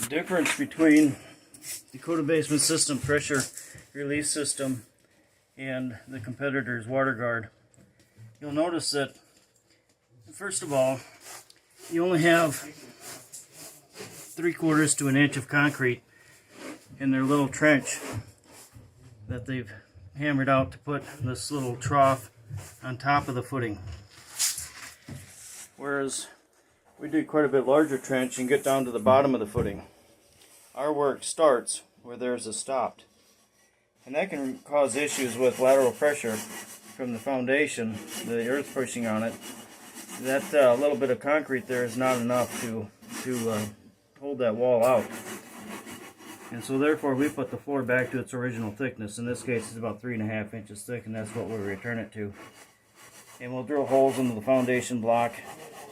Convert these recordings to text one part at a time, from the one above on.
difference between Dakota Basement System pressure release system and the competitor's water guard. You'll notice that, first of all, you only have 3/4 to an inch of concrete in their little trench that they've hammered out to put this little trough on top of the footing. Whereas we did quite a bit larger trench and get down to the bottom of the footing. Our work starts where theirs is stopped. And that can cause issues with lateral pressure from the foundation, the earth pushing on it. That little bit of concrete there is not enough to hold that wall out. And so therefore we put the floor back to its original thickness. In this case it's about 3.5 inches thick, and that's what we'll return it to. And we'll drill holes into the foundation block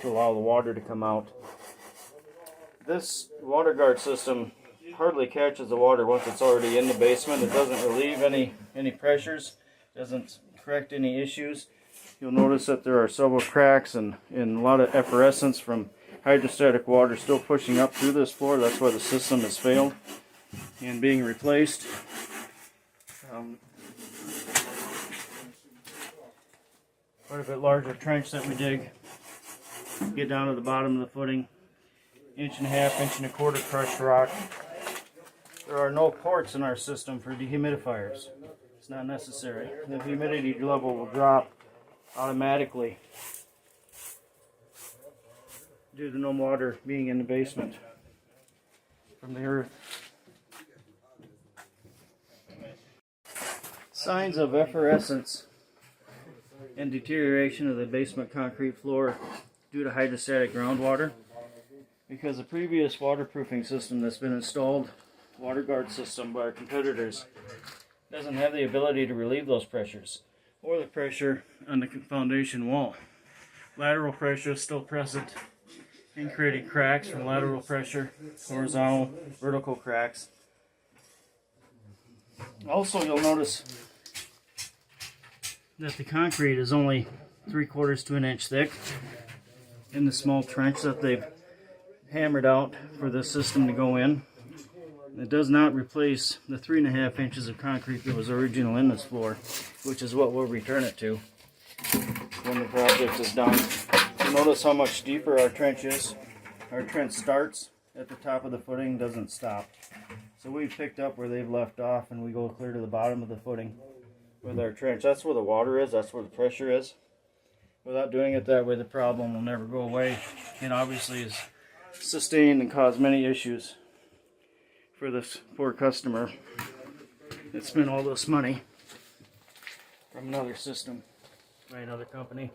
to allow the water to come out. This water guard system hardly catches the water once it's already in the basement. It doesn't relieve any pressures, doesn't correct any issues. You'll notice that there are several cracks and a lot of effervescence from hydrostatic water still pushing up through this floor. That's why the system has failed and being replaced. Quite a bit larger trench that we dig. Get down to the bottom of the footing. 1.5 1.25 crushed rock. There are no ports in our system for dehumidifiers. It's not necessary. The humidity level will drop automatically due to no water being in the basement from the earth. Signs of effervescence and deterioration of the basement concrete floor due to hydrostatic groundwater, because the previous waterproofing system that's been installed, water guard system by our competitors, doesn't have the ability to relieve those pressures or the pressure on the foundation wall. Lateral pressure is still present and creating cracks from lateral pressure, horizontal, vertical cracks. Also, you'll notice that the concrete is only 3/4 to an inch thick in the small trench that they've hammered out for this system to go in. It does not replace the 3.5 inches of concrete that was original in this floor, which is what we'll return it to when the project is done. So notice how much deeper our trench is. Our trench starts at the top of the footing, doesn't stop. So we've picked up where they've left off, and we go clear to the bottom of the footing with our trench. That's where the water is, that's where the pressure is. Without doing it that way, the problem will never go away, and obviously is sustained and cause many issues for this poor customer that spent all this money from another system by another company.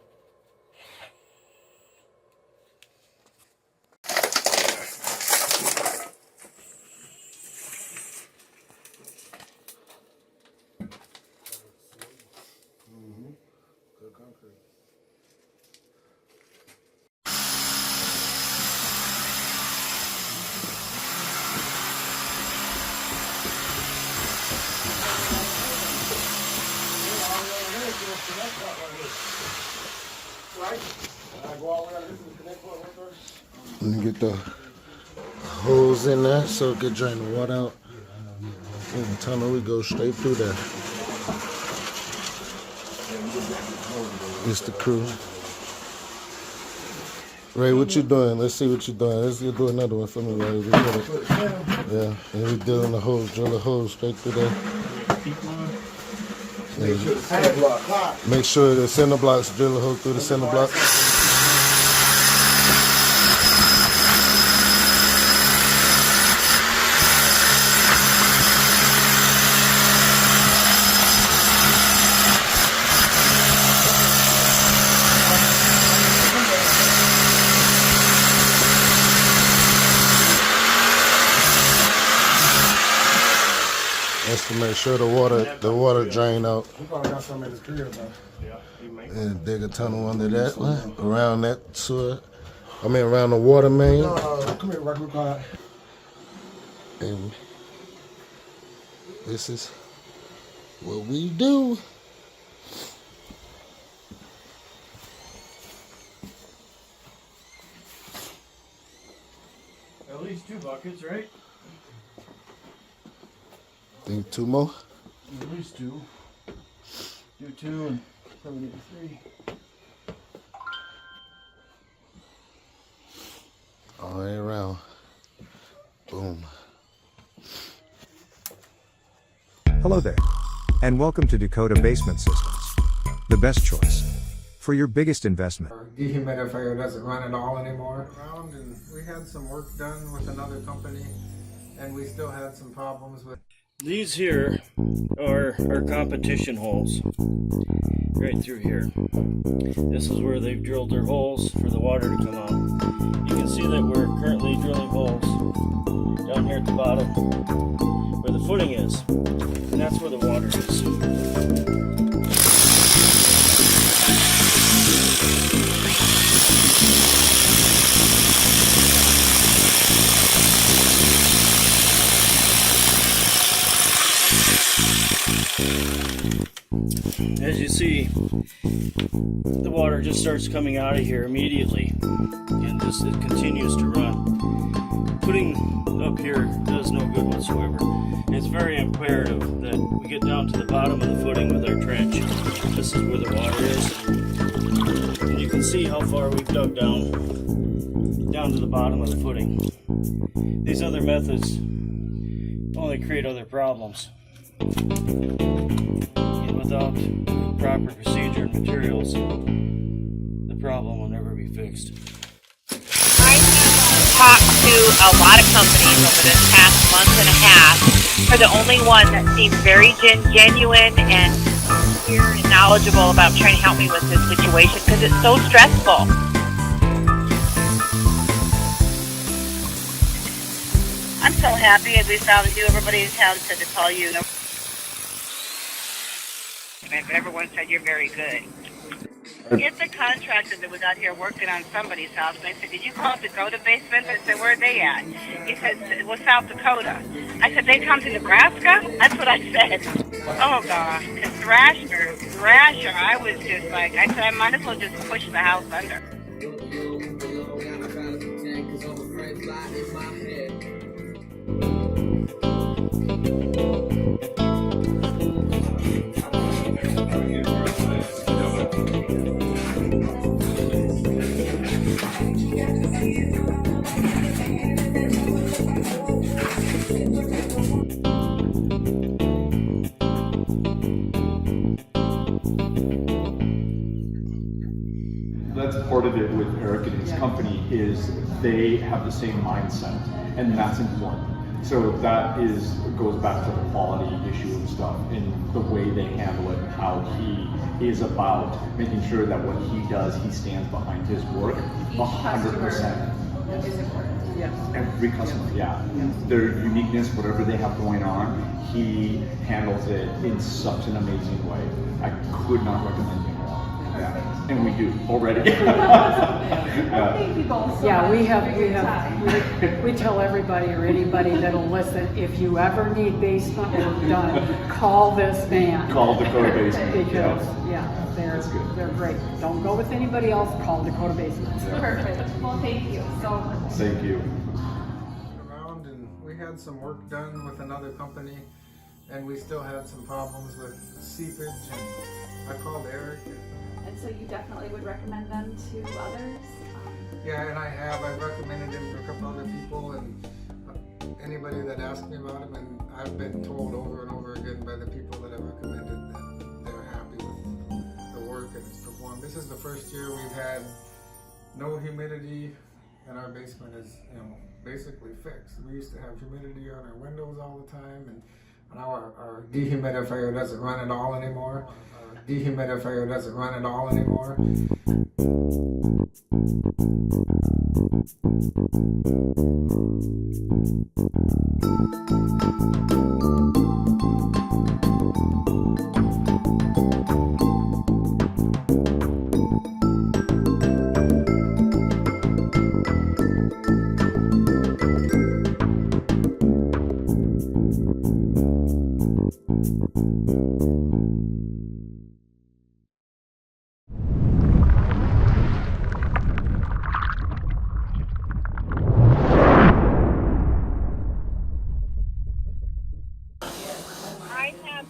Good concrete. Let me get the hose in there so it can drain the water out. In the tunnel, we go straight through there. It's the crew. Ray, what you doing? Let's see what you're doing. Let's do another one for me, Ray. We get it. Yeah, and we drilling the hose, drill the hose straight through there. Make sure the center blocks, drill the hole through the center block. That's to make sure the water drain out. And dig a tunnel under that one, around that sewer. I mean around the water main. Come here, Rock. And this is what we do. At least 2 buckets, right? Think 2 more? At least 2. Do 2 and probably need 3. All the way around. Boom. Hello there, and welcome to Dakota Basement Systems, the best choice for your biggest investment. Our dehumidifier doesn't run at all anymore. And we had some work done with another company, and we still had some problems with. These here are our competition holes, right through here. This is where they've drilled their holes for the water to come out. You can see that we're currently drilling holes down here at the bottom where the footing is, and that's where the water is. As you see, the water just starts coming out of here immediately, and it continues to run. Putting up here does no good whatsoever. It's very imperative that we get down to the bottom of the footing with our trench. This is where the water is, and you can see how far we've dug down to the bottom of the footing. These other methods only create other problems. And without proper procedure and materials, the problem will never be fixed. I have talked to a lot of companies over this past month and a half. You're the only one that seems very genuine and sincere and knowledgeable about trying to help me with this situation because it's so stressful. I'm so happy that we found you. Everybody in town said to call you. But everyone said you're very good. It's a contractor that was out here working on somebody's house, and I said, did you call Dakota Basement? I said, where are they at? He said, well, South Dakota. I said, they come to Nebraska? That's what I said. Oh, gosh. Because Thrasher, I was just like, I said, I might as well just push the house under. That's part of it with Eric and his company is they have the same mindset, and that's important. So that goes back to the quality issue and stuff, and the way they handle it, and how he is about making sure that what he does, he stands behind his work 100%. Is important. Yes. Every customer, yeah. Their uniqueness, whatever they have going on, he handles it in such an amazing way. I could not recommend him more. Yeah. And we do already. Yeah, we tell everybody or anybody that'll listen, if you ever need basement work done, call this man. Call Dakota Basement. Because they're great. Don't go with anybody else, call Dakota Basement. Yeah. Perfect. Well, thank you so much. Thank you. Around, and we had some work done with another company, and we still had some problems with seepage, and I called Eric. And so you definitely would recommend them to others? Yeah, and I've recommended him to a couple other people, and anybody that asked me about him, and I've been told over and over again by the people that I've recommended that they're happy with the work and it's performed. This is the first year we've had no humidity, and our basement is, basically fixed. We used to have humidity on our windows all the time, and now our dehumidifier doesn't run at all anymore.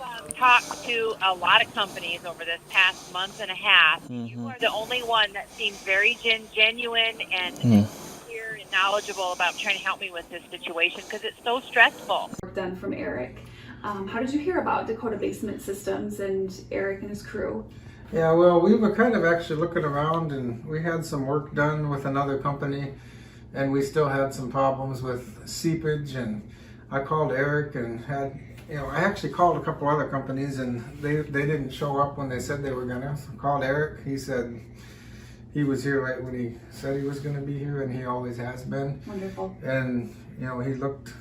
have talked to a lot of companies over this past month and a half. You are the only one that seems very genuine and clear and knowledgeable about trying to help me with this situation because it's so stressful. Work done from Eric. How did you hear about Dakota Basement Systems and Eric and his crew? Yeah, well, we were kind of actually looking around, and we had some work done with another company, and we still had some problems with seepage. And I called Eric and had, I actually called a couple other companies, and they didn't show up when they said they were gonna. So I called Eric. He said he was here right when he said he was gonna be here, and he always has been. Wonderful. And he looked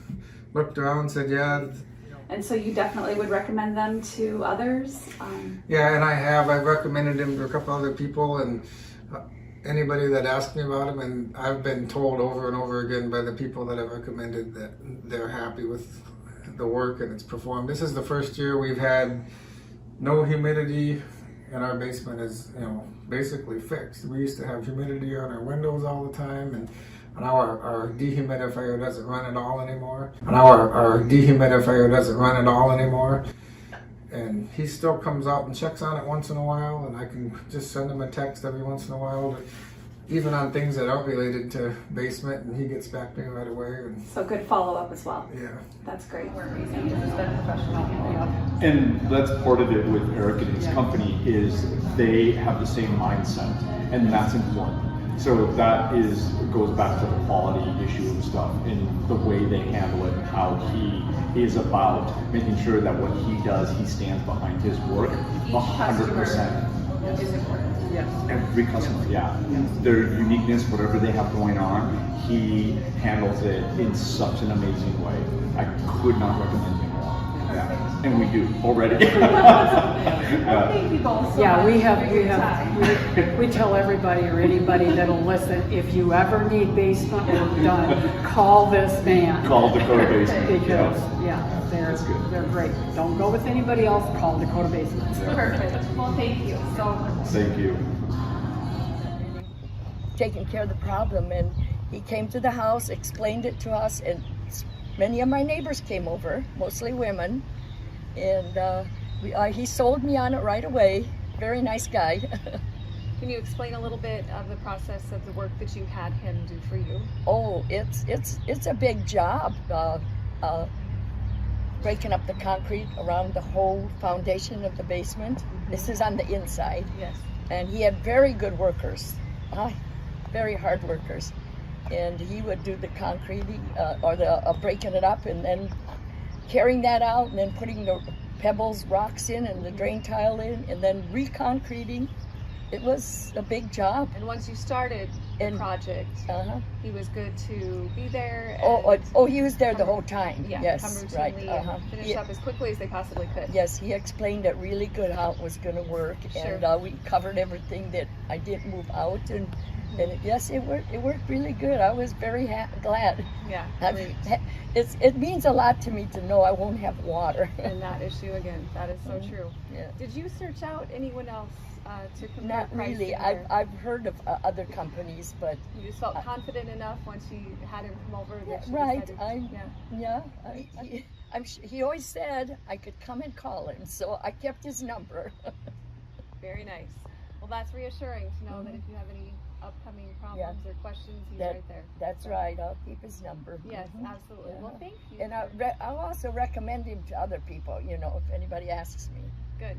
around and said, yeah. And so you definitely would recommend them to others? Yeah, and I've recommended him to a couple other people, and anybody that asked me about him, and I've been told over and over again by the people that I've recommended that they're happy with the work and it's performed. This is the first year we've had no humidity, and our basement is, basically fixed. We used to have humidity on our windows all the time, and now our dehumidifier doesn't run at all anymore. And he still comes out and checks on it once in a while, and I can just send him a text every once in a while, even on things that aren't related to basement, and he gets back to me right away. And So good follow-up as well. yeah. That's great. And that's part of it with Eric and his company is they have the same mindset, and that's important. So that goes back to the quality issue and stuff, and the way they handle it, and how he is about making sure that what he does, he stands behind his work 100%. Is important. Yes. Every customer, yeah. Their uniqueness, whatever they have going on, he handles it in such an amazing way. I could not recommend him more. Yeah. And we do already. Thank you both so much. We tell everybody or anybody that'll listen, if you ever need basement work done, call this man. Call Dakota Basement. Because, they're great. Don't go with anybody else, call Dakota Basement. Perfect. Well, thank you so much. Thank you. Taking care of the problem, and he came to the house, explained it to us, and many of my neighbors came over, mostly women, and he sold me on it right away. Very nice guy. Can you explain a little bit of the process of the work that you had him do for you? Oh, it's a big job. Breaking up the concrete around the whole foundation of the basement. Mm-hmm. This is on the inside. Yes. And he had very good workers, very hard workers. And he would do the concreting or the breaking it up, and then carrying that out, and then putting the pebbles, rocks in, and the drain tile in, and then reconcreting. It was a big job. And once you started the project, he was good to be there. And he was there the whole time. Yeah, yes, come routinely right. and finish up as quickly as they possibly could. Yes, he explained it really good how it was going to work, Sure. and we covered everything that I didn't move out, and yes, it worked really good. I was very glad. Yeah, great. It means a lot to me to know I won't have water. And that issue again, that is so true. Yeah. Did you search out anyone else to compare Not really. pricing, or I've heard of other companies, but you just felt confident enough once you had him come over that you right. decided, He always said I could come and call him, so I kept his number. Very nice. Well, that's reassuring to know that if you have any upcoming problems or questions, he's right there. That's right. I'll keep his number. Yes, absolutely. Well, thank you. And I'll also recommend him to other people, if anybody asks me. Good.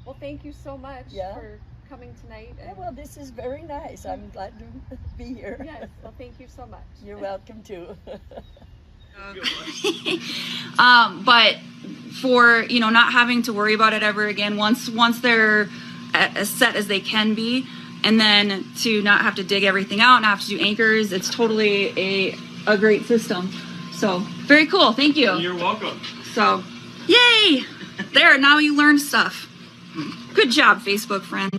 Well, thank you so much for coming tonight. Yeah, well, this is very nice. I'm glad to be here. Yes, well, thank you so much. You're welcome too. But for not having to worry about it ever again, once they're as set as they can be, and then to not have to dig everything out and have to do anchors, it's totally a great system. So very cool. Thank you. You're welcome. So yay! There, now you learned stuff. Good job, Facebook friend.